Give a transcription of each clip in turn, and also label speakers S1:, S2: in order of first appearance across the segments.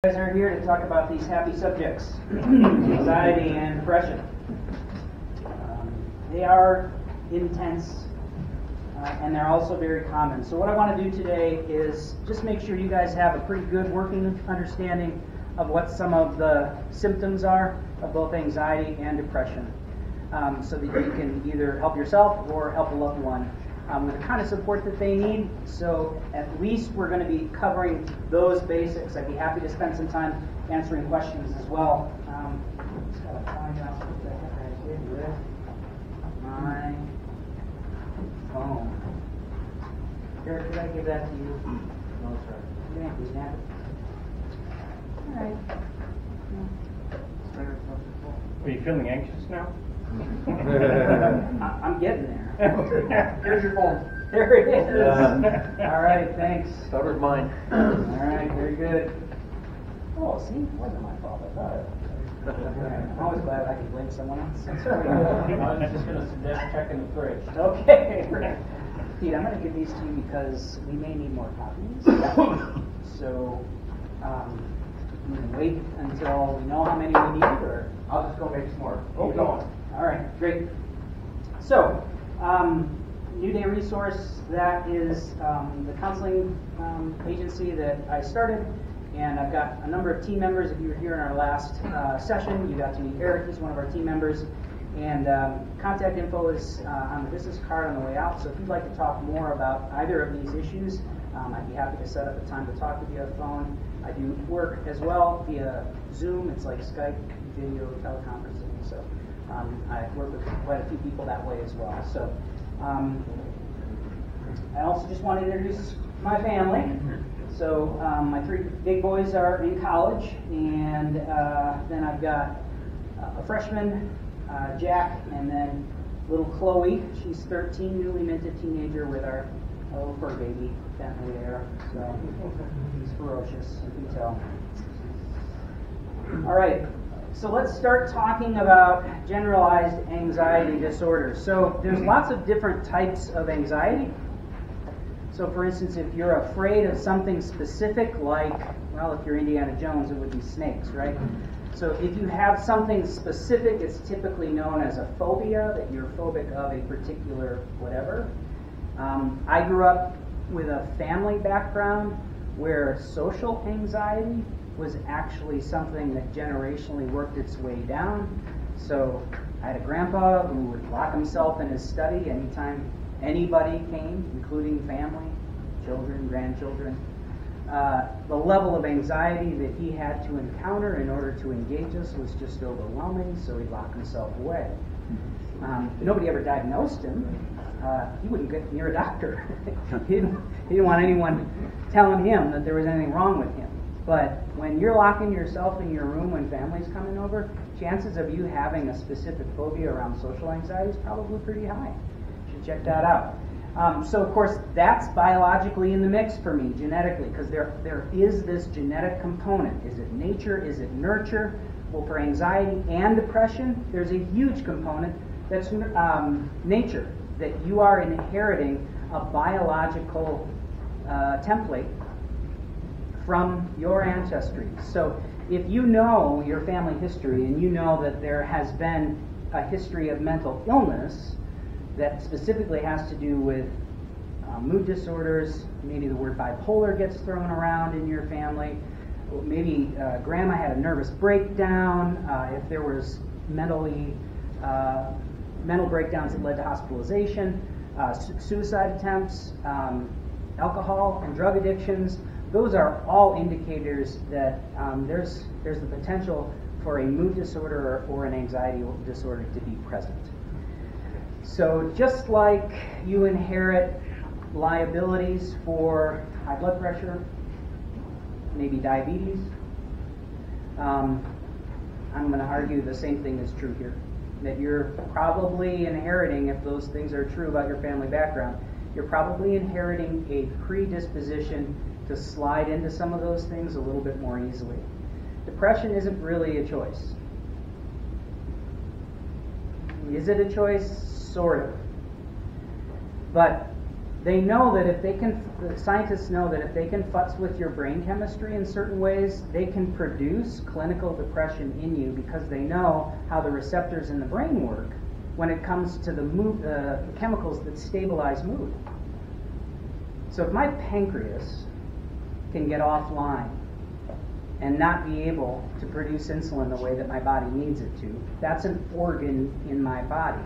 S1: Guys are here to talk about these happy subjects, anxiety and depression. They are intense and they're also very common. So what I want to do today is just make sure you guys have a pretty good working understanding of what some of the symptoms are of both anxiety and depression, so that you can either help yourself or help a loved one with the kind of support that they need. So at least we're going to be covering those basics. I'd be happy to spend some time answering questions as well. Just got to find out what the heck I did with my phone. Eric, did I give that to you? No, sir. Yeah, we have it. All right.
S2: Are you feeling anxious now?
S1: I'm getting there.
S2: Here's your phone.
S1: There it is. All right, thanks.
S3: That was mine.
S1: All right, very good. Oh, see, it wasn't my fault. I thought it. I'm always glad I can blame someone else.
S3: I was just going to suggest checking the fridge.
S1: Okay. Pete, I'm going to give these to you because we may need more copies. So, you can wait until we know how many we need, or
S3: I'll just go make some more.
S1: keep going. All right, great. So, New Day Resource, that is the counseling agency that I started, and I've got a number of team members. If you were here in our last session, you got to meet Eric. He's one of our team members, and contact info is on the business card on the way out. So if you'd like to talk more about either of these issues, I'd be happy to set up a time to talk with you on the phone. I do work as well via Zoom. It's like Skype video teleconferencing. So I work with quite a few people that way as well. So I also just want to introduce my family. So my three big boys are in college, and then I've got a freshman, Jack, and then little Chloe. She's 13, newly minted teenager with our little fur baby Bentley there. So he's ferocious, you can tell. All right. So let's start talking about generalized anxiety disorders. So there's lots of different types of anxiety. So for instance, if you're afraid of something specific, like, well, if you're Indiana Jones, it would be snakes, right? So if you have something specific, it's typically known as a phobia, that you're phobic of a particular whatever. I grew up with a family background where social anxiety was actually something that generationally worked its way down. So I had a grandpa who would lock himself in his study anytime anybody came, including family, children, grandchildren. The level of anxiety that he had to encounter in order to engage us was just overwhelming, so he'd lock himself away. Nobody ever diagnosed him. He wouldn't get near a doctor. He didn't want anyone telling him that there was anything wrong with him. But when you're locking yourself in your room when family's coming over, chances of you having a specific phobia around social anxiety is probably pretty high. You should check that out. So, of course, that's biologically in the mix for me, genetically, because there is this genetic component. Is it nature? Is it nurture? Well, for anxiety and depression, there's a huge component that's nature, that you are inheriting a biological template from your ancestry. So if you know your family history and you know that there has been a history of mental illness that specifically has to do with mood disorders, maybe the word bipolar gets thrown around in your family, maybe grandma had a nervous breakdown, if there was mental breakdowns that led to hospitalization, suicide attempts, alcohol and drug addictions, those are all indicators that there's the potential for a mood disorder or an anxiety disorder to be present. So just like you inherit liabilities for high blood pressure, maybe diabetes, I'm going to argue the same thing is true here. That you're probably inheriting, if those things are true about your family background, you're probably inheriting a predisposition to slide into some of those things a little bit more easily. Depression isn't really a choice. Is it a choice? Sort of. But They know that if they can, scientists know that if they can futz with your brain chemistry in certain ways, they can produce clinical depression in you because they know how the receptors in the brain work when it comes to the chemicals that stabilize mood. So if my pancreas can get offline and not be able to produce insulin the way that my body needs it to, that's an organ in my body.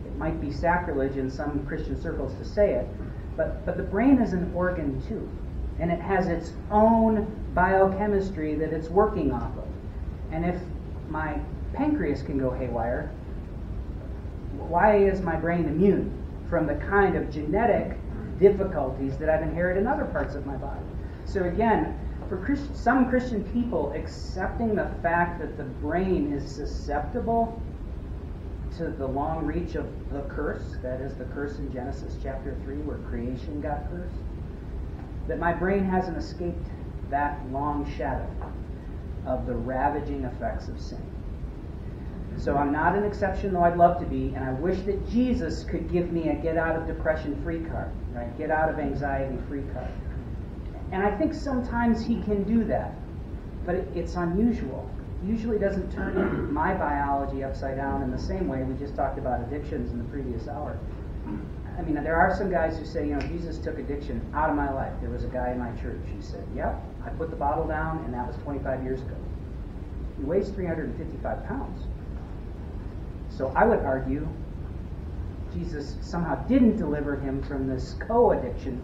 S1: It might be sacrilege in some Christian circles to say it, but the brain is an organ too, and it has its own biochemistry that it's working off of. And if my pancreas can go haywire, why is my brain immune from the kind of genetic difficulties that I've inherited in other parts of my body? So again, for some Christian people, accepting the fact that the brain is susceptible to the long reach of the curse, that is the curse in Genesis chapter 3 where creation got cursed, that my brain hasn't escaped that long shadow of the ravaging effects of sin. So I'm not an exception, though I'd love to be, and I wish that Jesus could give me a get-out-of-depression-free card, right? Get-out-of-anxiety-free card. And I think sometimes he can do that, but it's unusual. Usually doesn't turn my biology upside down in the same way. We just talked about addictions in the previous hour. I mean, there are some guys who say, Jesus took addiction out of my life. There was a guy in my church who said, yep, I put the bottle down, and that was 25 years ago. He weighs 355 pounds. So I would argue Jesus somehow didn't deliver him from this co-addiction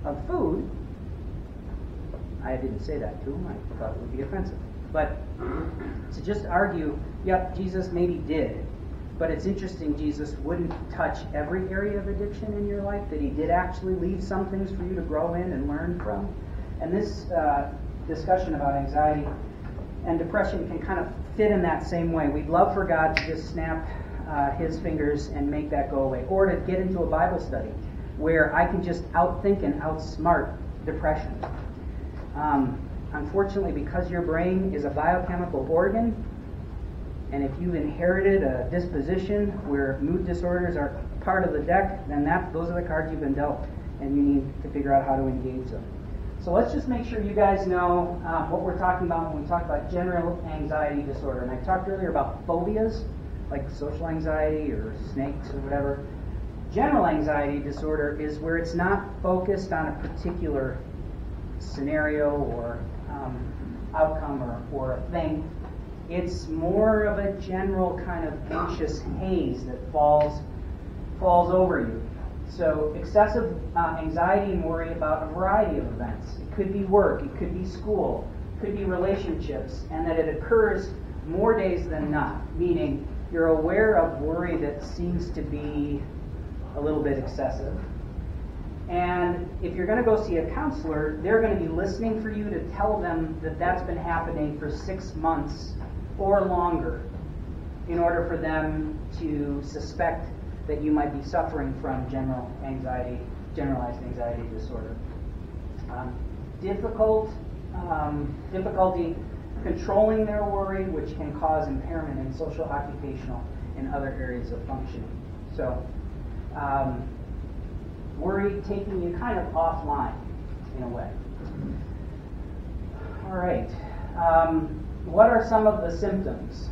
S1: of food. I didn't say that to him. I thought it would be offensive. But to just argue, yep, Jesus maybe did. But it's interesting Jesus wouldn't touch every area of addiction in your life, that he did actually leave some things for you to grow in and learn from. And this discussion about anxiety and depression can kind of fit in that same way. We'd love for God to just snap his fingers and make that go away. Or to get into a Bible study where I can just outthink and outsmart depression. Unfortunately, because your brain is a biochemical organ, and if you've inherited a disposition where mood disorders are part of the deck, then those are the cards you've been dealt, and you need to figure out how to engage them. So let's just make sure you guys know what we're talking about when we talk about general anxiety disorder. And I talked earlier about phobias, like social anxiety or snakes or whatever. General anxiety disorder is where it's not focused on a particular scenario or outcome or a thing. It's more of a general kind of anxious haze that falls over you. So excessive anxiety and worry about a variety of events. It could be work, it could be school, it could be relationships, and that it occurs more days than not, meaning you're aware of worry that seems to be a little bit excessive. And if you're going to go see a counselor, they're going to be listening for you to tell them that that's been happening for 6 months or longer in order for them to suspect that you might be suffering from generalized anxiety disorder. Difficulty controlling their worry, which can cause impairment in social, occupational, and other areas of functioning. So, worry taking you kind of offline in a way. All right. What are some of the symptoms?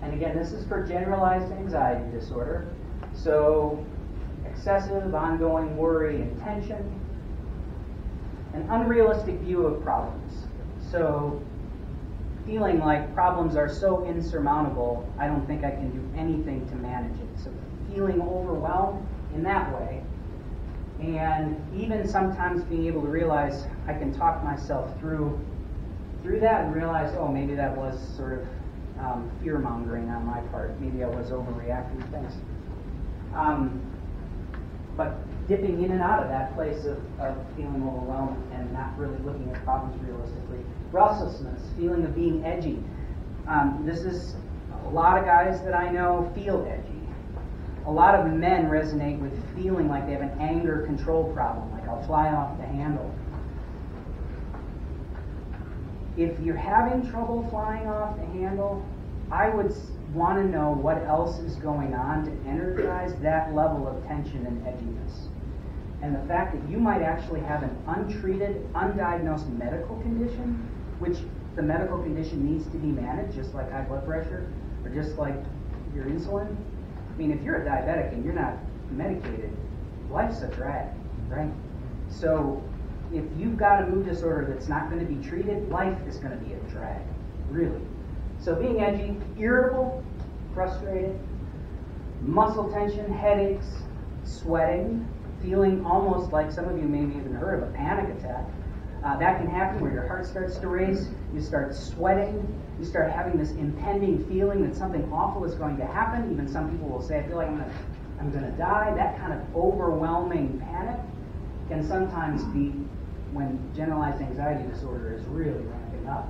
S1: And again, this is for generalized anxiety disorder. So, excessive, ongoing worry and tension. An unrealistic view of problems. So, feeling like problems are so insurmountable, I don't think I can do anything to manage it. So, feeling overwhelmed in that way. And even sometimes being able to realize I can talk myself through that and realize, oh, maybe that was sort of fear-mongering on my part. Maybe I was overreacting to things. But dipping in and out of that place of feeling overwhelmed and not really looking at problems realistically. Restlessness, feeling of being edgy. This is a lot of guys that I know feel edgy. A lot of men resonate with feeling like they have an anger control problem, like I'll fly off the handle. If you're having trouble flying off the handle, I would want to know what else is going on to energize that level of tension and edginess. and the fact that you might actually have an untreated, undiagnosed medical condition, which the medical condition needs to be managed, just like high blood pressure, or just like your insulin. I mean, if you're a diabetic and you're not medicated, life's a drag, right? So if you've got a mood disorder that's not going to be treated, life is going to be a drag, really. So being edgy, irritable, frustrated, muscle tension, headaches, sweating, feeling almost like some of you maybe even heard of a panic attack. That can happen where your heart starts to race, you start sweating, you start having this impending feeling that something awful is going to happen. Even some people will say, I feel like I'm going to die. That kind of overwhelming panic can sometimes be when generalized anxiety disorder is really ramping up.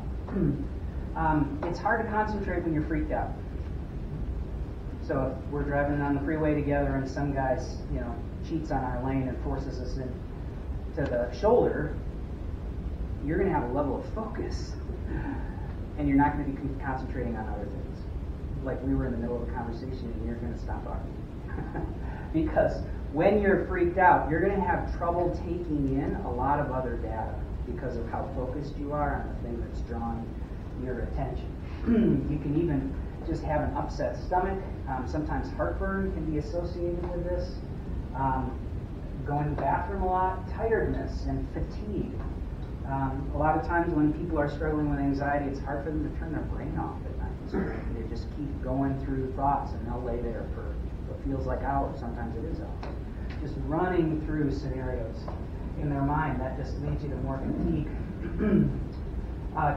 S1: It's hard to concentrate when you're freaked out. So if we're driving on the freeway together and some guy's, cheats on our lane and forces us into the shoulder, you're going to have a level of focus, and you're not going to be concentrating on other things. Like we were in the middle of a conversation and you're going to stop talking. Because when you're freaked out, you're going to have trouble taking in a lot of other data because of how focused you are on the thing that's drawing your attention. You can even just have an upset stomach. Sometimes heartburn can be associated with this. Going to the bathroom a lot, tiredness and fatigue. A lot of times when people are struggling with anxiety, it's hard for them to turn their brain off at night. So they just keep going through thoughts, and they'll lay there for what feels like hours. Sometimes it is hours. Just running through scenarios in their mind. That just leads you to more fatigue.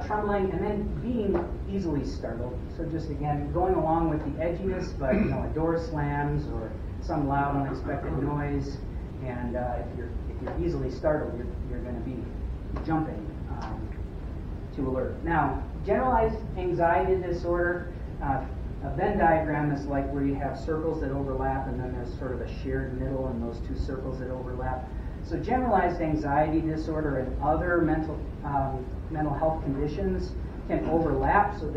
S1: Trembling, and then being easily startled. So just again, going along with the edginess, but a door slams or some loud, unexpected noise, and if you're easily startled, you're going to be jumping to alert. Now, generalized anxiety disorder, a Venn diagram is like where you have circles that overlap, and then there's sort of a shared middle in those two circles that overlap. So generalized anxiety disorder and other mental health conditions can overlap. So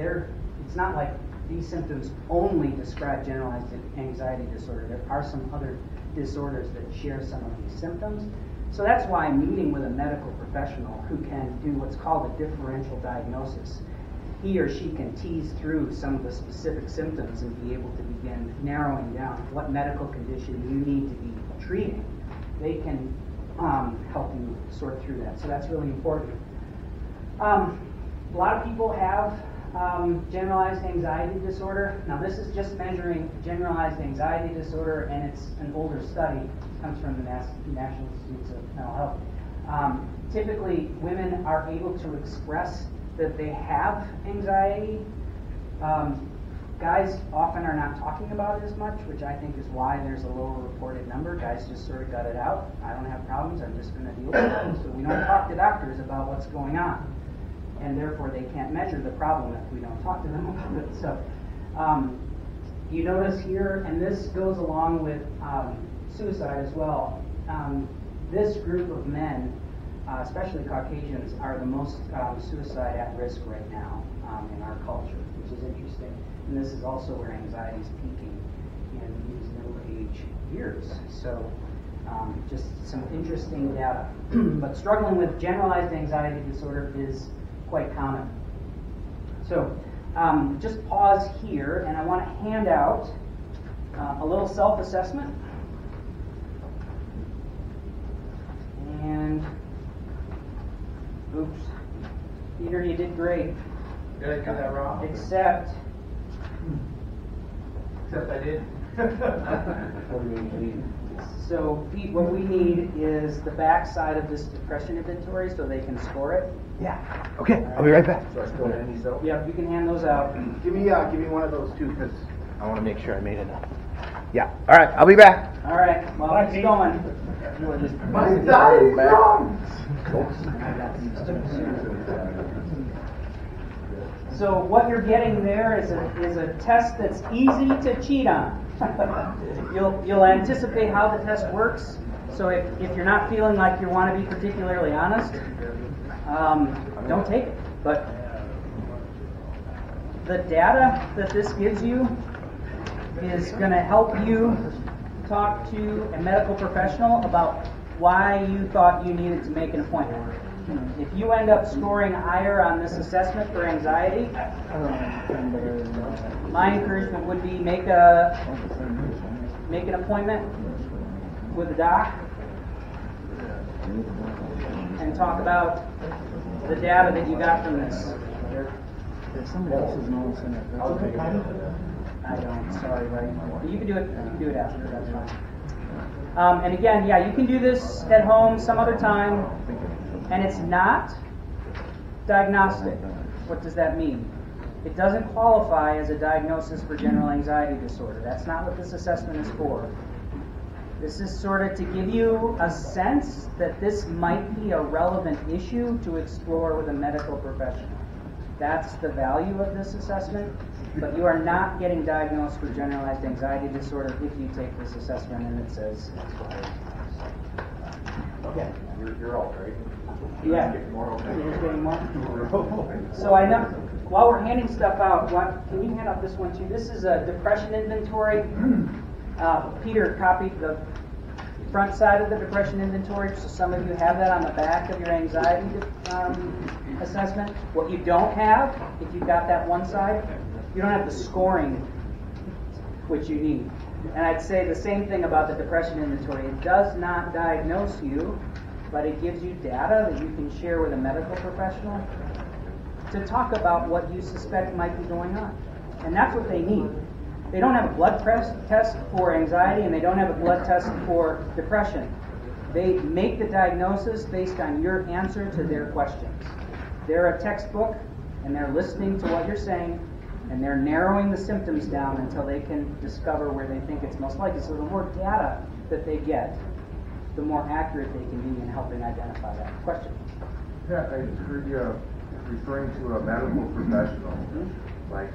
S1: it's not like these symptoms only describe generalized anxiety disorder. There are some other disorders that share some of these symptoms. So that's why meeting with a medical professional who can do what's called a differential diagnosis, he or she can tease through some of the specific symptoms and be able to begin narrowing down what medical condition you need to be treating. They can help you sort through that. So that's really important. A lot of people have generalized anxiety disorder. Now this is just measuring generalized anxiety disorder, and it's an older study. It comes from the National Institutes of Mental Health. Typically, women are able to express that they have anxiety. Guys often are not talking about it as much, which I think is why there's a lower reported number. Guys just sort of gut it out. I don't have problems, I'm just going to deal with it. So we don't talk to doctors about what's going on. And therefore they can't measure the problem if we don't talk to them about it. So you notice here, and this goes along with suicide as well. This group of men, especially Caucasians, are the most suicide at risk right now in our culture, which is interesting. And this is also where anxiety is peaking in these middle age years. So just some interesting data. But struggling with generalized anxiety disorder is quite common. So just pause here, and I want to hand out a little self-assessment. And, oops, Peter, you did great.
S3: Did I do that wrong?
S1: Except
S3: I did.
S1: So, Pete, what we need is the back side of this depression inventory so they can score it.
S4: Yeah. Okay, I'll be right back.
S3: So I still hand these out?
S1: Yeah, you can hand those out.
S4: Give me one of those too, because I want to make sure I made enough. Yeah. All right, I'll be back.
S1: All right, well, keep going.
S4: My anxiety's wrong.
S1: So what you're getting there is a test that's easy to cheat on. You'll anticipate how the test works. So if you're not feeling like you want to be particularly honest, don't take it. But the data that this gives you is going to help you talk to a medical professional about why you thought you needed to make an appointment. If you end up scoring higher on this assessment for anxiety, my encouragement would be make an appointment with a doc and talk about the data that you got from this.
S5: Somebody else's notes in it.
S1: I don't, sorry, buddy. But you can do it. You can do it after. That's fine. And again, yeah, you can do this at home some other time, and it's not diagnostic. What does that mean? It doesn't qualify as a diagnosis for general anxiety disorder. That's not what this assessment is for. This is sort of to give you a sense that this might be a relevant issue to explore with a medical professional. That's the value of this assessment, but you are not getting diagnosed with generalized anxiety disorder if you take this assessment and it says X, Y. Okay.
S3: You're all right.
S1: Yeah.
S3: Getting more okay.
S1: You're getting more? So I know, while we're handing stuff out, can you hand out this one too? This is a depression inventory. Peter copied the front side of the depression inventory, so some of you have that on the back of your anxiety assessment. What you don't have, if you've got that one side, you don't have the scoring, which you need. And I'd say the same thing about the depression inventory. It does not diagnose you, but it gives you data that you can share with a medical professional to talk about what you suspect might be going on. And that's what they need. They don't have a blood test for anxiety, and they don't have a blood test for depression. They make the diagnosis based on your answer to their questions. They're a textbook, and they're listening to what you're saying, and they're narrowing the symptoms down until they can discover where they think it's most likely. So the more data that they get, the more accurate they can be in helping identify that question.
S6: Yeah, I heard you referring to a medical professional. Like,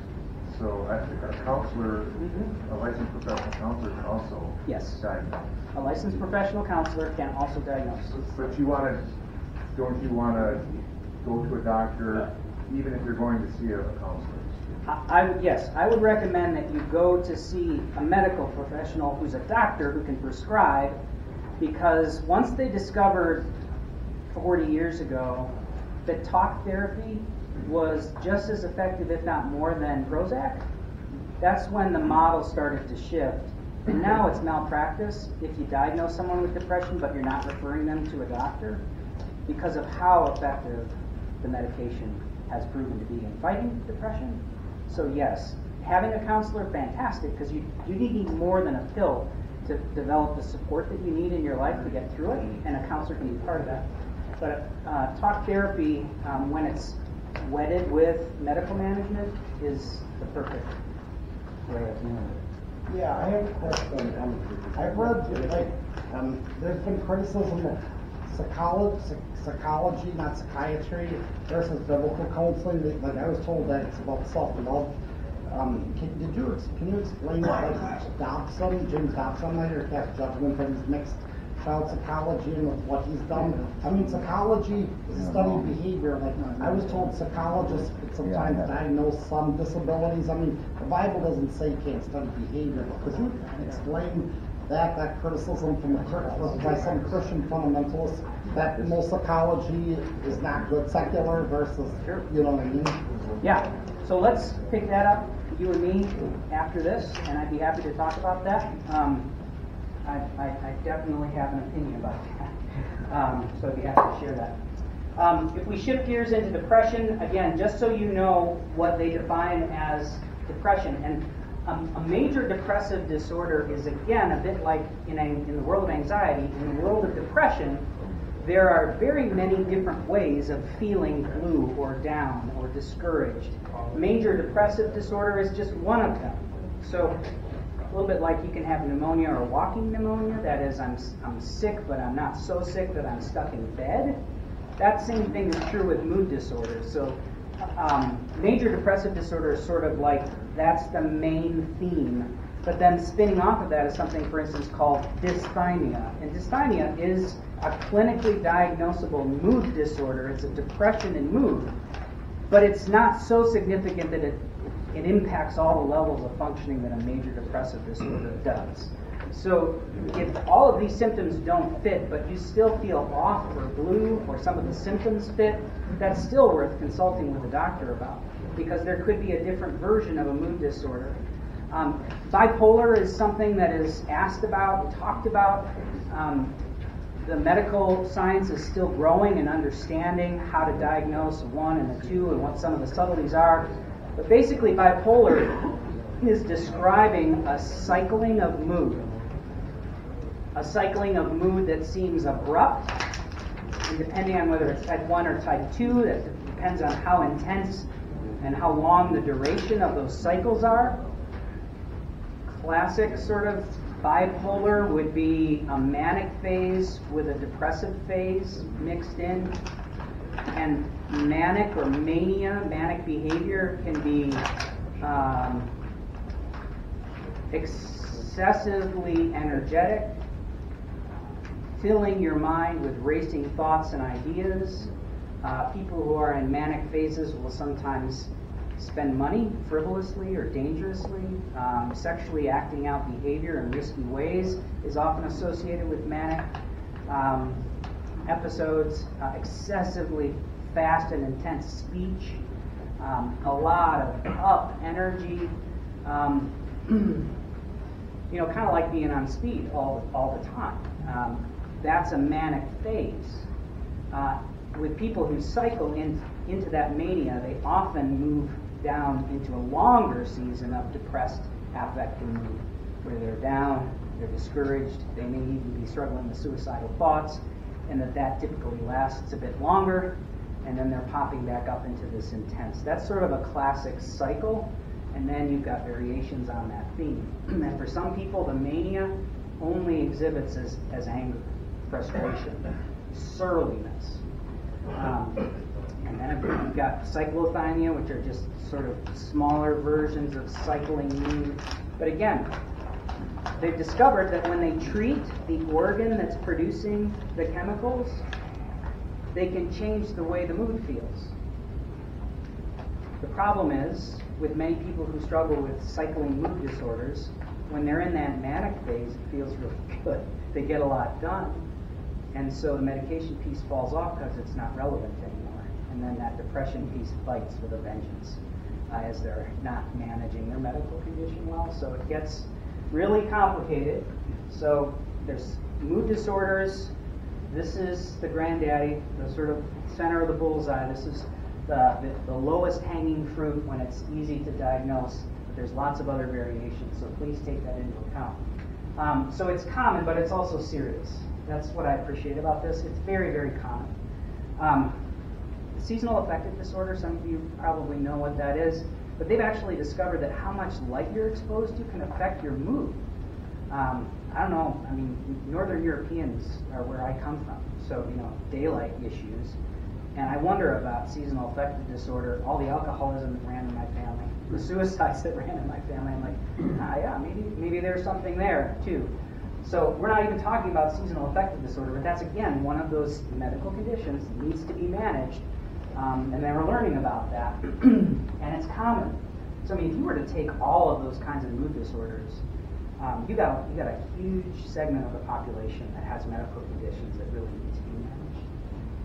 S6: so a counselor, a licensed professional counselor can also
S1: Yes.
S6: diagnose.
S1: A licensed professional counselor can also diagnose.
S6: But don't you want to go to a doctor even if you're going to see a counselor?
S1: Yes, I would recommend that you go to see a medical professional who's a doctor who can prescribe, because once they discovered 40 years ago that talk therapy was just as effective, if not more, than Prozac, that's when the model started to shift. And now it's malpractice if you diagnose someone with depression but you're not referring them to a doctor, because of how effective the medication has proven to be in fighting depression. So yes, having a counselor, fantastic, because you need more than a pill to develop the support that you need in your life to get through it, and a counselor can be part of that. But talk therapy, when it's wedded with medical management, is the perfect way of doing it.
S5: Yeah, I have a question. I've read, there's been criticism of psychology, not psychiatry, versus biblical counseling. Like, I was told that it's about self-love. Can you explain what James Dobson later cast judgment on his mixed child psychology and what he's done? I mean, psychology is studying behavior. Like, I was told psychologists could sometimes diagnose some disabilities. I mean, the Bible doesn't say you can't study behavior. Could you explain that criticism by some Christian fundamentalists that most psychology is not good, secular versus, you know what I mean?
S1: Yeah, so let's pick that up, you and me, after this, and I'd be happy to talk about that. I definitely have an opinion about that, so I'd be happy to share that. If we shift gears into depression, again, just so you know what they define as depression, and a major depressive disorder is, again, a bit like in the world of anxiety. In the world of depression, there are very many different ways of feeling blue or down or discouraged. Major depressive disorder is just one of them. So a little bit like you can have pneumonia or walking pneumonia, that is, I'm sick, but I'm not so sick that I'm stuck in bed. That same thing is true with mood disorders. So major depressive disorder is sort of like, that's the main theme. But then spinning off of that is something, for instance, called dysthymia. And dysthymia is a clinically diagnosable mood disorder. It's a depression in mood. But it's not so significant that it impacts all the levels of functioning that a major depressive disorder does. So if all of these symptoms don't fit, but you still feel off or blue, or some of the symptoms fit, that's still worth consulting with a doctor about, because there could be a different version of a mood disorder. Bipolar is something that is asked about, talked about. The medical science is still growing and understanding how to diagnose a 1 and a 2 and what some of the subtleties are. But basically, bipolar is describing a cycling of mood. A cycling of mood that seems abrupt, and depending on whether it's type 1 or type 2, that depends on how intense and how long the duration of those cycles are. Classic sort of bipolar would be a manic phase with a depressive phase mixed in. And manic or mania, manic behavior, can be excessively energetic, filling your mind with racing thoughts and ideas. People who are in manic phases will sometimes spend money frivolously or dangerously. Sexually acting out behavior in risky ways is often associated with manic episodes. Excessively fast and intense speech. A lot of up energy. Kind of like being on speed all the time. That's a manic phase. With people who cycle into that mania, they often move down into a longer season of depressed affective mood, where they're down, they're discouraged, they may even be struggling with suicidal thoughts, and that typically lasts a bit longer, and then they're popping back up into this intense. That's sort of a classic cycle, and then you've got variations on that theme. And for some people, the mania only exhibits as anger, frustration, surliness. And then you've got cyclothymia, which are just sort of smaller versions of cycling mood. But again, they've discovered that when they treat the organ that's producing the chemicals, they can change the way the mood feels. The problem is, with many people who struggle with cycling mood disorders, when they're in that manic phase, it feels really good. They get a lot done. And so the medication piece falls off because it's not relevant anymore. And then that depression piece bites with a vengeance as they're not managing their medical condition well. So it gets really complicated. So there's mood disorders. This is the granddaddy, the sort of center of the bullseye. This is the lowest hanging fruit when it's easy to diagnose. But there's lots of other variations, so please take that into account. So it's common, but it's also serious. That's what I appreciate about this. It's very, very common. Seasonal affective disorder, some of you probably know what that is, but they've actually discovered that how much light you're exposed to can affect your mood. I don't know, Northern Europeans are where I come from, so, daylight issues. And I wonder about seasonal affective disorder, all the alcoholism that ran in my family, the suicides that ran in my family. I'm like, maybe there's something there, too. So we're not even talking about seasonal affective disorder, but that's, again, one of those medical conditions that needs to be managed. And they were learning about that. And it's common. So, if you were to take all of those kinds of mood disorders, you got a huge segment of the population that has medical conditions that really need to be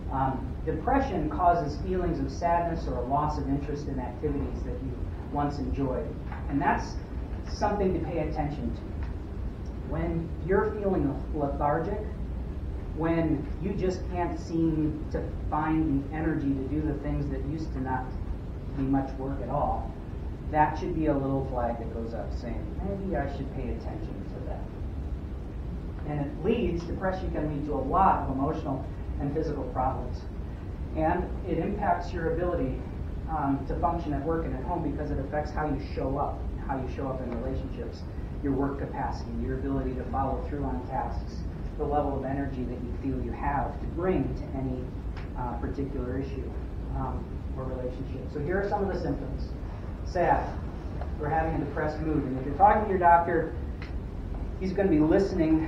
S1: managed. Depression causes feelings of sadness or a loss of interest in activities that you once enjoyed. And that's something to pay attention to. When you're feeling lethargic, when you just can't seem to find the energy to do the things that used to not be much work at all, that should be a little flag that goes up saying, maybe I should pay attention to that. And depression can lead to a lot of emotional and physical problems. And it impacts your ability to function at work and at home because it affects how you show up in relationships, your work capacity, your ability to follow through on tasks, the level of energy that you feel you have to bring to any particular issue or relationship. So here are some of the symptoms. Sad. We're having a depressed mood. And if you're talking to your doctor, he's going to be listening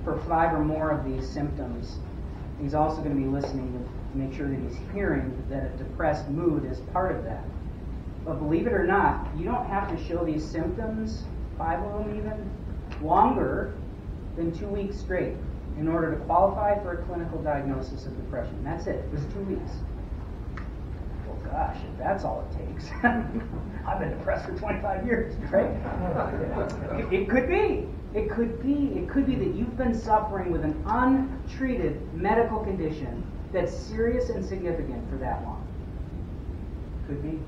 S1: for 5 or more of these symptoms. He's also going to be listening to make sure that he's hearing that a depressed mood is part of that. But believe it or not, you don't have to show these symptoms, 5 of them even, longer than 2 weeks straight in order to qualify for a clinical diagnosis of depression. That's it. It was 2 weeks. Well, gosh, if that's all it takes. I've been depressed for 25 years, right? It could be. It could be that you've been suffering with an untreated medical condition that's serious and significant for that long. Could be.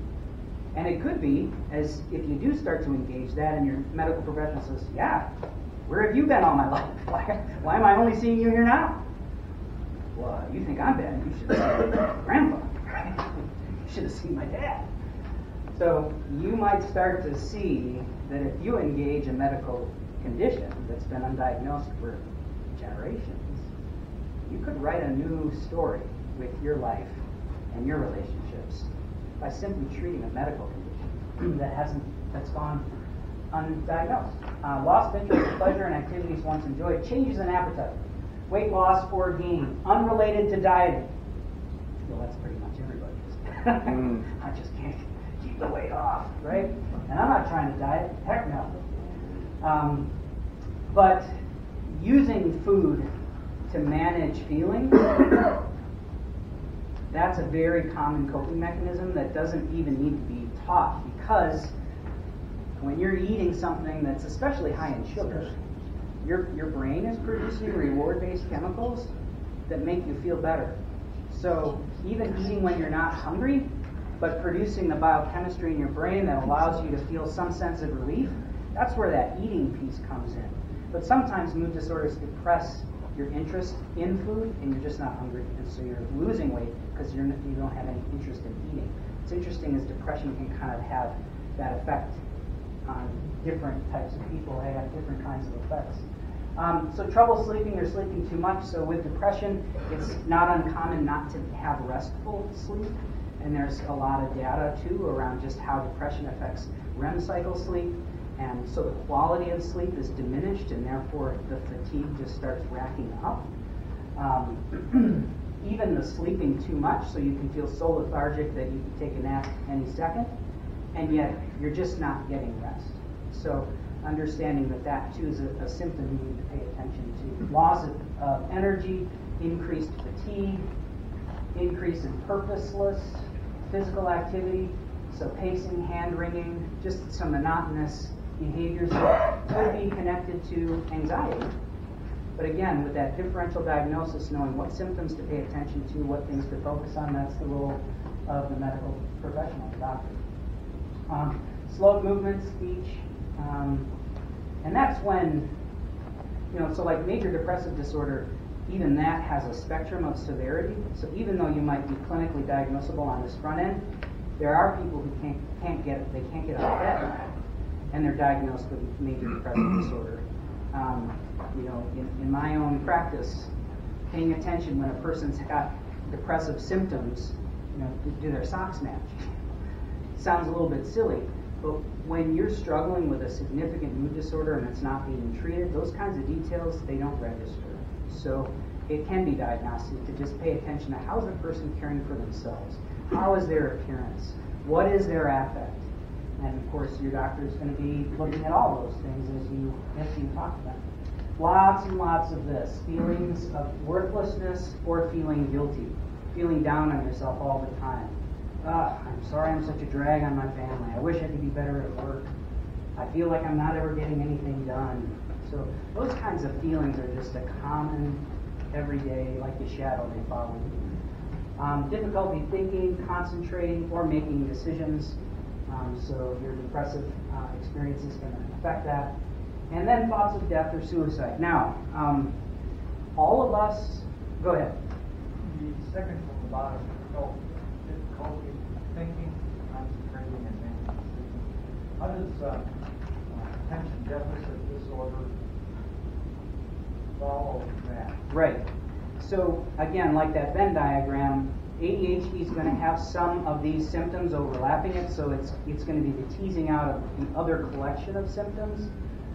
S1: And it could be, as if you do start to engage that and your medical professional says, yeah, where have you been all my life? Why am I only seeing you here now? Well, you think I'm bad. You should have seen my grandpa. You should have seen my dad. So you might start to see that if you engage a medical condition that's been undiagnosed for generations, you could write a new story with your life and your relationships by simply treating a medical condition that's gone undiagnosed. Loss of interest, pleasure, and activities once enjoyed, changes in appetite, weight loss or gain, unrelated to dieting. Well, that's pretty much everybody's. I just can't keep the weight off, right? And I'm not trying to diet. Heck no. But using food to manage feelings, that's a very common coping mechanism that doesn't even need to be taught, because when you're eating something that's especially high in sugar, your brain is producing reward-based chemicals that make you feel better. So even eating when you're not hungry, but producing the biochemistry in your brain that allows you to feel some sense of relief, that's where that eating piece comes in. But sometimes mood disorders depress your interest in food, and you're just not hungry, and so you're losing weight because you don't have any interest in eating. What's interesting is depression can kind of have that effect on different types of people. They have different kinds of effects. So trouble sleeping or sleeping too much. So with depression, it's not uncommon not to have restful sleep, and there's a lot of data too around just how depression affects REM cycle sleep. And so the quality of sleep is diminished, and therefore the fatigue just starts racking up. Even the sleeping too much, so you can feel so lethargic that you can take a nap any second, and yet you're just not getting rest. So understanding that too is a symptom you need to pay attention to. Loss of energy, increased fatigue, increase in purposeless physical activity, so pacing, hand wringing, just some monotonous behaviors that could be connected to anxiety. But again, with that differential diagnosis, knowing what symptoms to pay attention to, what things to focus on, that's the role of the medical professional, the doctor. Slow movement, speech, and that's when, so like major depressive disorder, even that has a spectrum of severity. So even though you might be clinically diagnosable on this front end, there are people who can't get out of bed, and they're diagnosed with major depressive disorder. In my own practice, paying attention when a person's got depressive symptoms, do their socks match? Sounds a little bit silly, but when you're struggling with a significant mood disorder and it's not being treated, those kinds of details, they don't register. So it can be diagnostic to just pay attention to how's the person caring for themselves, how is their appearance, what is their affect. And of course, your doctor is going to be looking at all those things as you talk to them. Lots and lots of this. Feelings of worthlessness or feeling guilty. Feeling down on yourself all the time. I'm sorry I'm such a drag on my family. I wish I could be better at work. I feel like I'm not ever getting anything done. So those kinds of feelings are just a common, everyday, like the shadow, they follow you. Difficulty thinking, concentrating, or making decisions. So your depressive experience is going to affect that. And then thoughts of death or suicide. Now, all of us, go ahead.
S7: The second from the bottom, difficulty thinking, concentrating, and making decisions. How does attention deficit disorder follow that?
S1: Right. So again, like that Venn diagram, ADHD is going to have some of these symptoms overlapping it, so it's going to be the teasing out of the other collection of symptoms.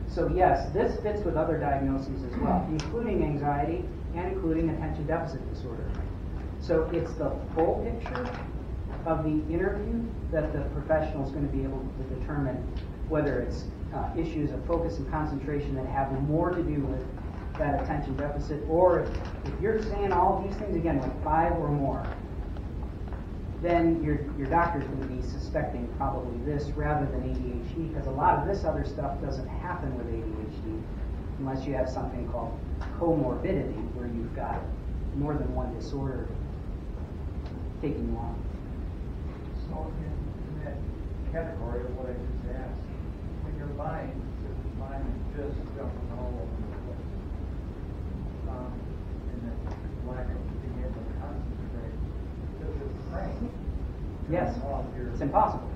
S1: So yes, this fits with other diagnoses as well, including anxiety and including attention deficit disorder. So it's the full picture of the interview that the professional is going to be able to determine whether it's issues of focus and concentration that have more to do with that attention deficit, or if you're saying all of these things, again, like 5 or more, then your doctor's going to be suspecting probably this rather than ADHD, because a lot of this other stuff doesn't happen with ADHD unless you have something called comorbidity, where you've got more than one disorder taking you on.
S7: So in that category of what I just asked, when your mind is just jumping all over the place, and the lack of being able to concentrate, because your brain
S1: Yes,
S7: off your
S1: it's impossible.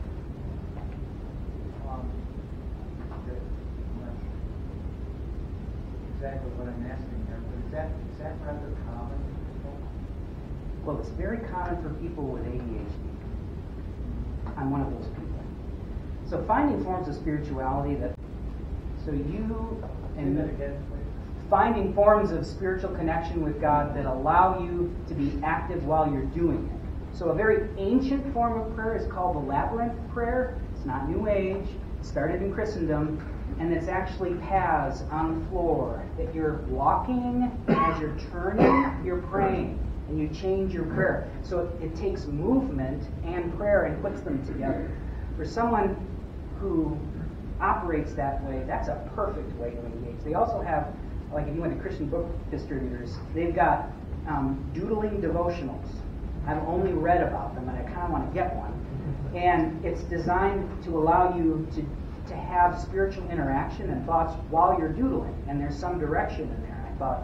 S7: okay, I'm not sure exactly what I'm asking there, but is that rather common?
S1: Well, it's very common for people with ADHD. I'm one of those people. So finding forms of spirituality that, so you and finding forms of spiritual connection with God that allow you to be active while you're doing it. So a very ancient form of prayer is called the labyrinth prayer. It's not New Age. It started in Christendom, and it's actually paths on the floor. If you're walking, as you're turning, you're praying, and you change your prayer. So it takes movement and prayer and puts them together. For someone who operates that way, that's a perfect way to engage. They also have, like if you went to Christian book distributors, they've got doodling devotionals. I've only read about them, and I kind of want to get one. And it's designed to allow you to have spiritual interaction and thoughts while you're doodling. And there's some direction in there. I thought,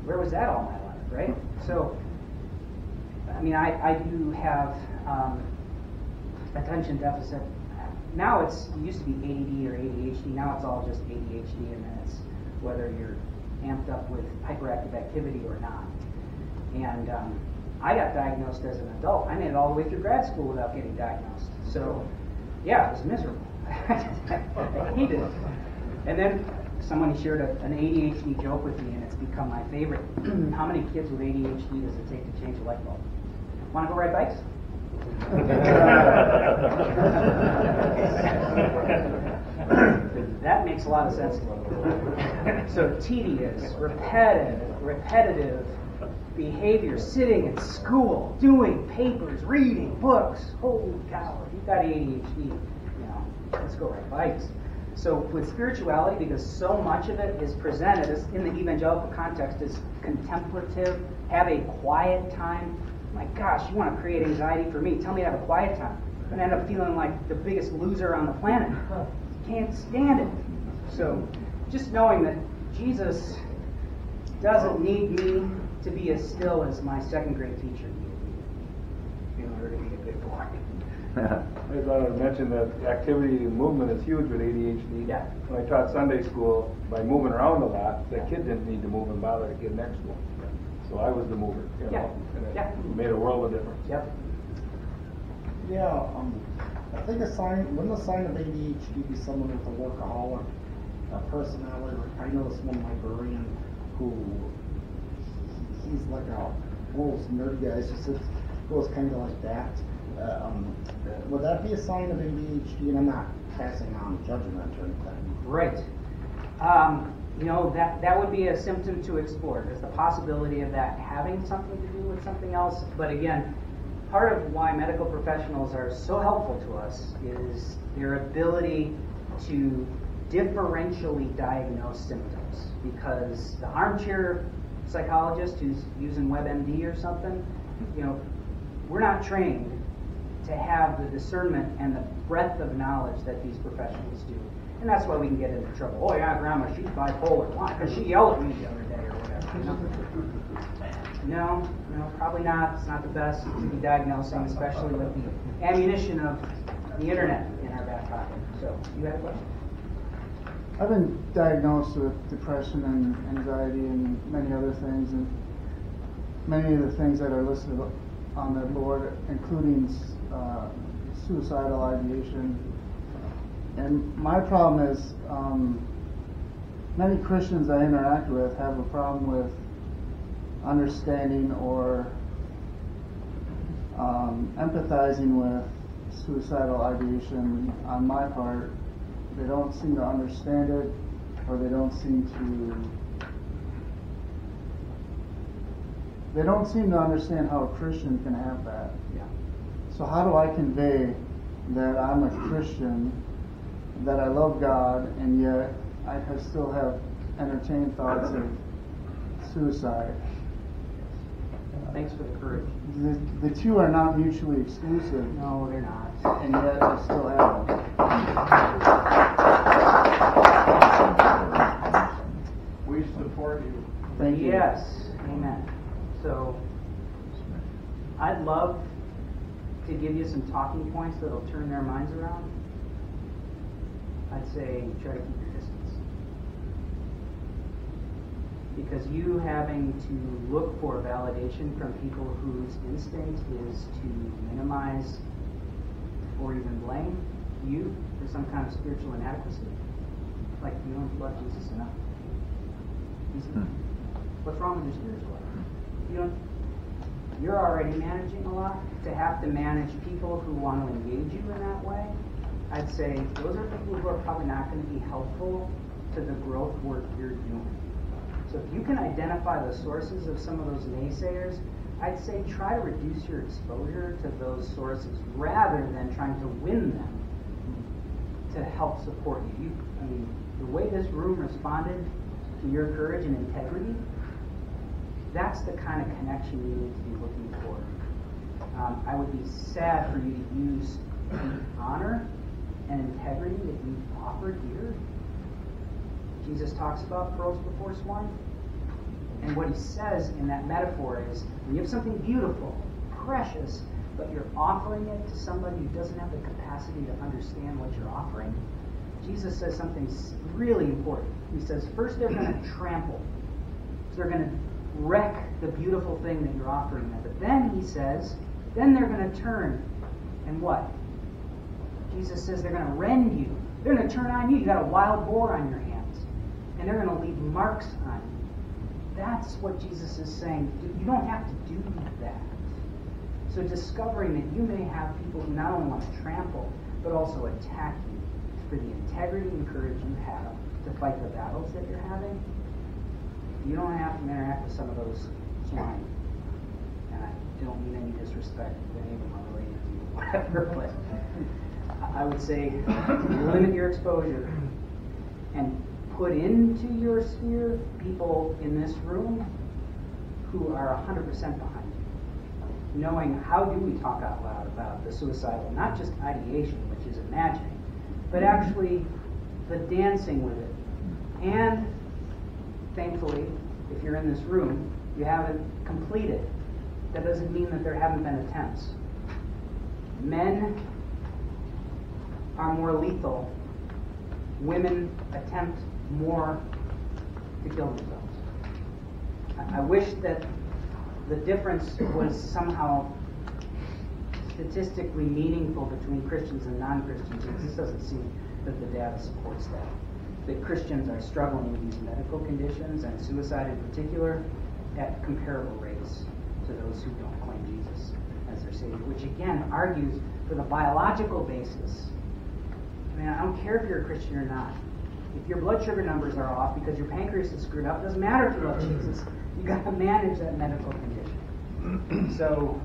S1: where was that all my life, right? So, I mean, I do have attention deficit. Now it used to be ADD or ADHD. Now it's all just ADHD, and then it's whether you're amped up with hyperactive activity or not. And I got diagnosed as an adult. I made it all the way through grad school without getting diagnosed. So, yeah, it was miserable. I hated it. And then somebody shared an ADHD joke with me, and it's become my favorite. How many kids with ADHD does it take to change a light bulb? Want to go ride bikes? That makes a lot of sense to me. So tedious, repetitive behavior, sitting at school, doing papers, reading books. Holy cow, if you've got ADHD, let's go ride bikes. So with spirituality, because so much of it is presented as, in the evangelical context, as contemplative, have a quiet time. My gosh, you want to create anxiety for me? Tell me to have a quiet time. I'm going to end up feeling like the biggest loser on the planet. Can't stand it. So just knowing that Jesus doesn't need me to be as still as my second grade teacher needed me in order to be a good boy.
S6: I thought I'd mention that activity and movement is huge with ADHD.
S1: Yeah.
S6: When I taught Sunday school, by moving around a lot, the kid didn't need to move and bother the kid next to him. So I was the mover, and it made a world of difference.
S1: Yep.
S5: Yeah, I think wouldn't a sign of ADHD be someone with a workaholic personality? I know this one librarian who he's like a almost nerd guy, so it goes kind of like that. Would that be a sign of ADHD? And I'm not passing on judgment or anything.
S1: Right. That would be a symptom to explore. There's the possibility of that having something to do with something else. But again, part of why medical professionals are so helpful to us is their ability to differentially diagnose symptoms. Because the armchair psychologist who's using WebMD or something, we're not trained to have the discernment and the breadth of knowledge that these professionals do. And that's why we can get into trouble. Oh yeah, Grandma, she's bipolar. Why? Because she yelled at me the other day or whatever. No, probably not. It's not the best to be diagnosing, especially with the ammunition of the internet in our back pocket. So, you had a question?
S8: I've been diagnosed with depression and anxiety and many other things, and many of the things that are listed on the board, including suicidal ideation. And my problem is, many Christians I interact with have a problem with understanding or empathizing with suicidal ideation on my part. They don't seem to understand it, or they don't seem to they don't seem to understand how a Christian can have that.
S1: Yeah.
S8: So how do I convey that I'm a Christian, that I love God, and yet I still have entertained thoughts of suicide?
S1: Thanks for the courage.
S8: The two are not mutually exclusive,
S1: No, they're not.
S8: and yet I still have them.
S2: We support you.
S8: Thank you.
S1: Yes, amen. So, I'd love to give you some talking points that'll turn their minds around. I'd say try to keep your distance. Because you having to look for validation from people whose instinct is to minimize or even blame you for some kind of spiritual inadequacy, like you don't love Jesus enough. What's wrong with your spiritual life? You're already managing a lot. To have to manage people who want to engage you in that way, I'd say those are people who are probably not going to be helpful to the growth work you're doing. So if you can identify the sources of some of those naysayers, I'd say try to reduce your exposure to those sources rather than trying to win them to help support you. I mean, the way this room responded to your courage and integrity, that's the kind of connection you need to be looking for. I would be sad for you to use the honor and integrity that you've offered here. Jesus talks about pearls before swine. And what he says in that metaphor is, when you have something beautiful, precious, but you're offering it to somebody who doesn't have the capacity to understand what you're offering, Jesus says something really important. He says, first they're going to trample. So they're going to wreck the beautiful thing that you're offering them. But then he says, then they're going to turn. And what? Jesus says they're going to rend you. They're going to turn on you. You got a wild boar on your hands. And they're going to leave marks on you. That's what Jesus is saying. You don't have to do that. So discovering that you may have people who not only want to trample, but also attack you for the integrity and courage you have to fight the battles that you're having, you don't have to interact with some of those swine. And I don't mean any disrespect to any of them are related to you, whatever, but I would say limit your exposure and put into your sphere people in this room who are 100% behind you. Knowing how do we talk out loud about the suicidal, not just ideation, which is imagining, but actually the dancing with it. And thankfully, if you're in this room, you haven't completed. That doesn't mean that there haven't been attempts. Men are more lethal. Women attempt more to kill themselves. I wish that the difference was somehow statistically meaningful between Christians and non-Christians. It just doesn't seem that the data supports that. That Christians are struggling with these medical conditions and suicide in particular at comparable rates to those who don't claim Jesus as their Savior, which again argues for the biological basis. I mean, I don't care if you're a Christian or not. If your blood sugar numbers are off because your pancreas is screwed up, it doesn't matter if you love Jesus. You've got to manage that medical condition. So,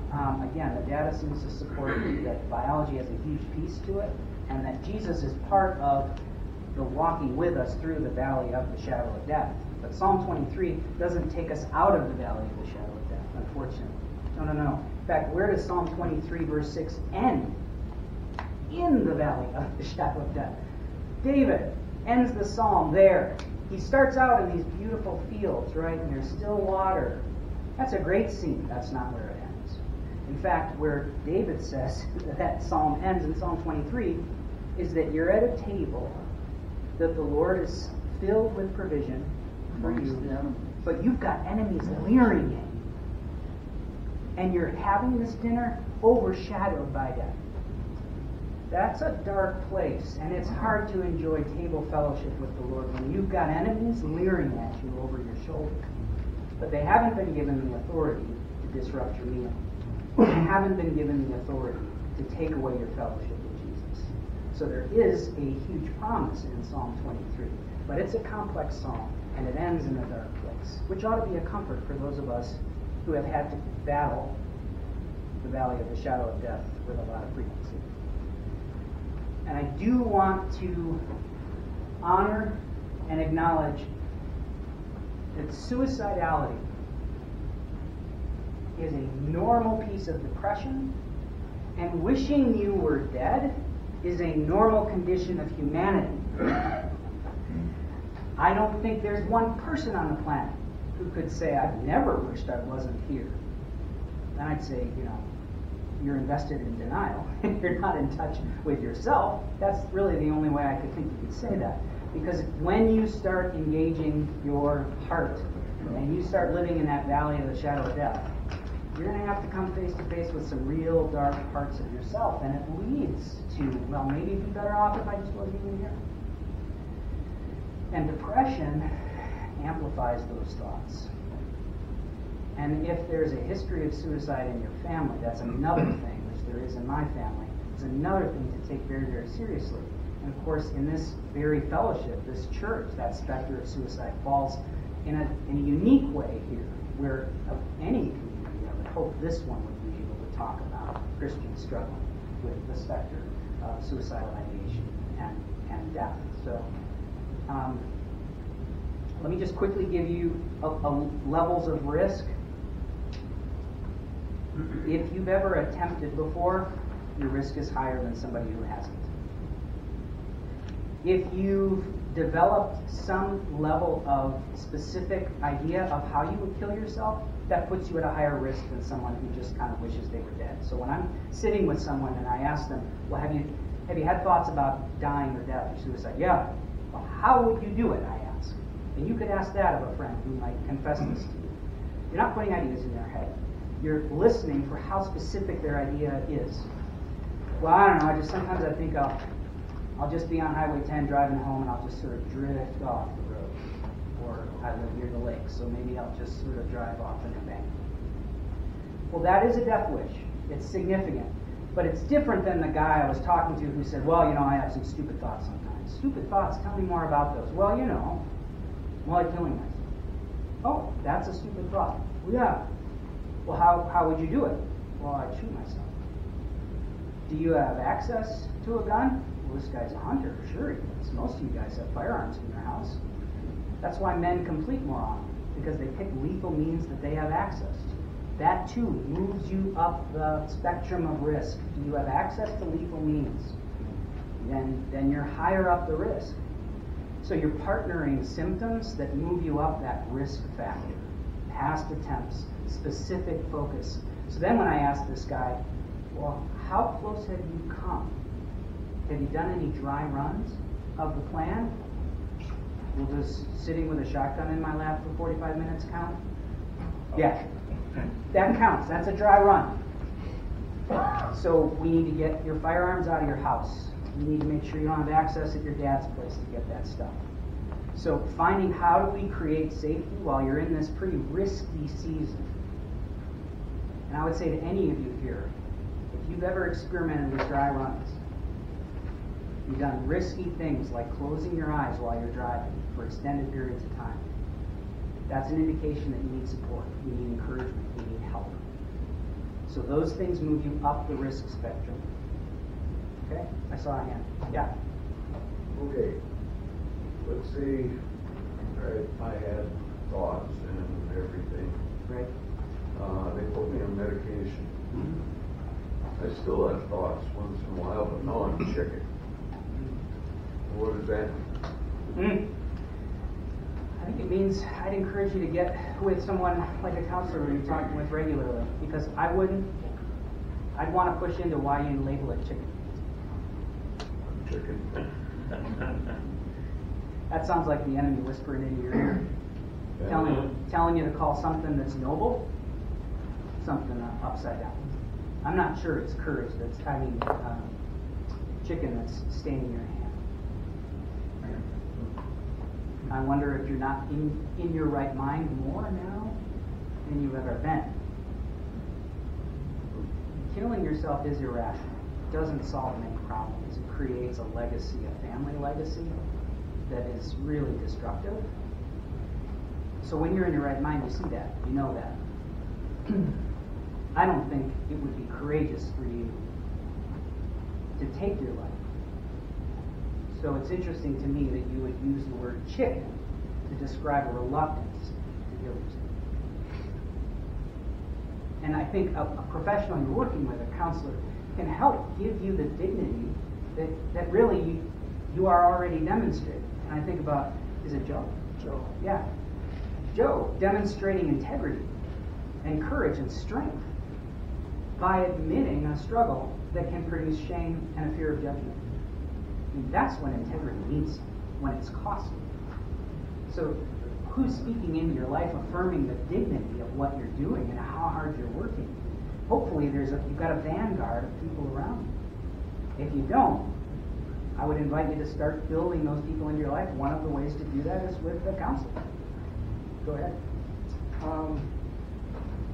S1: again, the data seems to support that biology has a huge piece to it, and that Jesus is part of the walking with us through the valley of the shadow of death. But Psalm 23 doesn't take us out of the valley of the shadow of death, unfortunately. No. In fact, where does Psalm 23 verse 6 end? In the valley of the shadow of death. David ends the psalm there. He starts out in these beautiful fields, right? And there's still water. That's a great scene. That's not where it ends. In fact, where David says that psalm ends in Psalm 23 is that you're at a table that the Lord is filled with provision for you, but you've got enemies leering at you. And you're having this dinner overshadowed by death. That's a dark place, and it's hard to enjoy table fellowship with the Lord when you've got enemies leering at you over your shoulder. But they haven't been given the authority to disrupt your meal. They haven't been given the authority to take away your fellowship with Jesus. So there is a huge promise in Psalm 23. But it's a complex psalm, and it ends in a dark place, which ought to be a comfort for those of us who have had to battle the valley of the shadow of death with a lot of frequency. And I do want to honor and acknowledge that suicidality is a normal piece of depression, and wishing you were dead is a normal condition of humanity. I don't think there's one person on the planet who could say, I've never wished I wasn't here. And I'd say, you're invested in denial. You're not in touch with yourself. That's really the only way I could think you could say that. Because when you start engaging your heart and you start living in that valley of the shadow of death, you're going to have to come face to face with some real dark parts of yourself. And it leads to, well, maybe it'd be better off if I just wasn't even here. And depression amplifies those thoughts. And if there's a history of suicide in your family, that's another thing, which there is in my family. It's another thing to take very, very seriously. And of course, in this very fellowship, this church, that specter of suicide falls in a unique way here, where of any community, I would hope this one would be able to talk about Christians struggling with the specter of suicidal ideation and death. So, let me just quickly give you levels of risk. If you've ever attempted before, your risk is higher than somebody who hasn't. If you've developed some level of specific idea of how you would kill yourself, that puts you at a higher risk than someone who just kind of wishes they were dead. So when I'm sitting with someone and I ask them, well, have you had thoughts about dying or death or suicide? Yeah. Well, how would you do it, I ask. And you could ask that of a friend who might confess this to you. You're not putting ideas in their head. You're listening for how specific their idea is. Well, I don't know. Sometimes I think I'll just be on Highway 10 driving home and I'll just sort of drift off the road. Or I live near the lake, so maybe I'll just sort of drive off an embankment. Well, that is a death wish. It's significant. But it's different than the guy I was talking to who said, well, I have some stupid thoughts sometimes. Stupid thoughts? Tell me more about those. Well, more like killing myself. Oh, that's a stupid thought. Well, yeah. Well, how would you do it? Well, I'd shoot myself. Do you have access to a gun? Well, this guy's a hunter. Sure he does. Most of you guys have firearms in your house. That's why men complete more often, because they pick lethal means that they have access to. That, too, moves you up the spectrum of risk. Do you have access to lethal means? Then you're higher up the risk. So you're partnering symptoms that move you up that risk factor. Past attempts, specific focus. So then when I ask this guy, well, how close have you come? Have you done any dry runs of the plan? Will just sitting with a shotgun in my lap for 45 minutes count? Yeah, that counts. That's a dry run. So we need to get your firearms out of your house. You need to make sure you don't have access at your dad's place to get that stuff. So finding how do we create safety while you're in this pretty risky season. And I would say to any of you here, if you've ever experimented with dry runs, you've done risky things like closing your eyes while you're driving for extended periods of time, that's an indication that you need support, you need encouragement, you need help. So those things move you up the risk spectrum. Okay? I saw a hand. Yeah?
S9: Okay. Let's see. I had thoughts and everything.
S1: Right.
S9: They put me on medication. I still have thoughts once in a while, but now I'm chicken. What does that mean?
S1: I think it means I'd encourage you to get with someone like a counselor who you're talking with regularly, because I'd want to push into why you label it chicken.
S9: Chicken.
S1: That sounds like the enemy whispering into your ear, telling you to call something that's noble something upside down. I'm not sure it's courage that's chicken that's staying in your hand. I wonder if you're not in your right mind more now than you've ever been. Killing yourself is irrational. It doesn't solve many problems. It creates a legacy, a family legacy, that is really destructive. So when you're in your right mind, you see that. You know that. I don't think it would be courageous for you to take your life. So it's interesting to me that you would use the word chicken to describe a reluctance to kill yourself. And I think a professional you're working with, a counselor, can help give you the dignity that really you are already demonstrating. And I think about, is it Joe? Joe. Yeah. Joe demonstrating integrity and courage and strength by admitting a struggle that can produce shame and a fear of judgment. I mean, that's when integrity means, when it's costly. So who's speaking into your life, affirming the dignity of what you're doing and how hard you're working? Hopefully you've got a vanguard of people around you. If you don't, I would invite you to start building those people into your life. One of the ways to do that is with a counselor. Go ahead.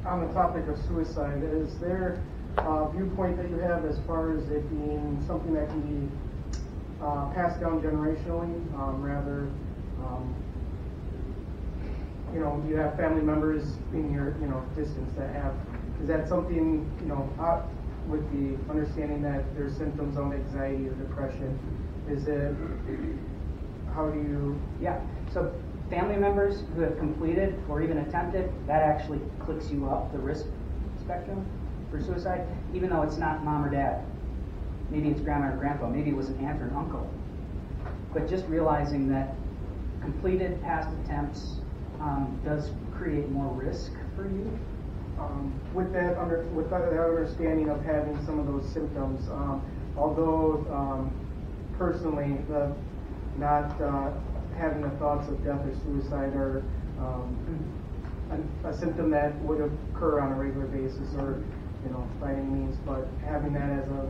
S10: On the topic of suicide, is there a viewpoint that you have as far as it being something that can be passed down generationally, rather, you have family members in your, distance that have, is that something, with the understanding that there's symptoms of anxiety or depression, is it, how do you?
S1: Yeah, so family members who have completed or even attempted, that actually clicks you up the risk spectrum for suicide, even though it's not mom or dad. Maybe it's grandma or grandpa, maybe it was an aunt or an uncle. But just realizing that completed past attempts does create more risk for you.
S10: With that understanding of having some of those symptoms, although personally not having the thoughts of death or suicide are a symptom that would occur on a regular basis, or by any means, but having that as a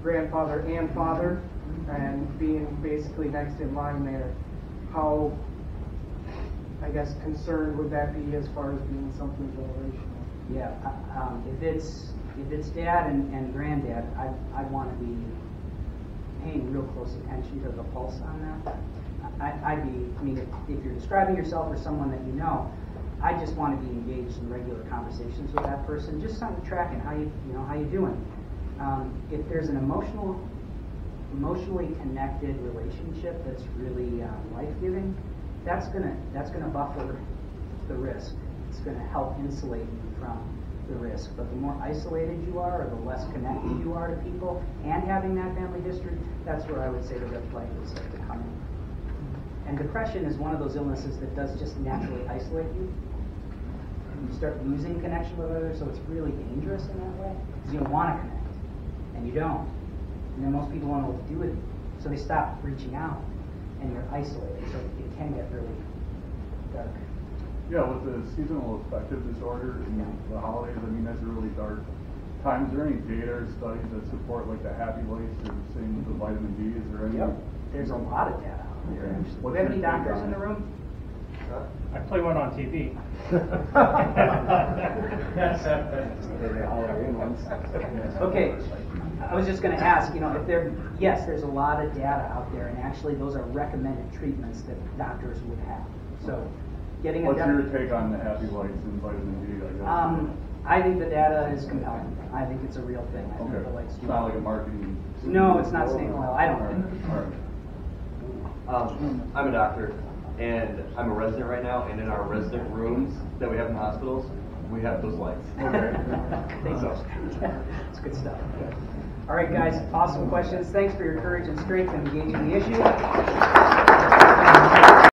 S10: grandfather and father and being basically next in line there, how, I guess, concerned would that be as far as being something generational?
S1: Yeah, if it's dad and granddad, I'd want to be paying real close attention to the pulse on that. If you're describing yourself or someone that you know, I just want to be engaged in regular conversations with that person, just kind of tracking how you doing. If there's an emotionally connected relationship that's really life-giving, that's gonna buffer the risk. It's gonna help insulate you from the risk. But the more isolated you are, or the less connected you are to people, and having that family history, that's where I would say the red flag would start to come in. And depression is one of those illnesses that does just naturally isolate you. You start losing connection with others, so it's really dangerous in that way, because you don't want to connect, and you don't. And then most people don't know what to do with you, so they stop reaching out, and you're isolated, so it can get really dark.
S2: Yeah, with the seasonal affective disorder and the holidays, that's a really dark time. Is there any data or studies that support like the happy lights or same with the vitamin D? Is there any?
S1: Yep. There's a lot of data out there, actually. Do we have any doctors in the room?
S11: I play one on TV.
S1: Okay, I was just going to ask, there's a lot of data out there, and actually those are recommended treatments that doctors would have. So, getting
S2: What's your take on the happy lights and vitamin D?
S1: I think the data is compelling. I think it's a real thing. I think the lights do.
S2: It's not like a marketing.
S1: No, it's not snake oil. I don't think.
S2: All right.
S3: I'm a doctor, and I'm a resident right now, and in our resident rooms that we have in hospitals, we have those lights.
S2: Okay.
S1: It's good stuff. All right, guys, awesome questions. Thanks for your courage and strength in engaging the issue.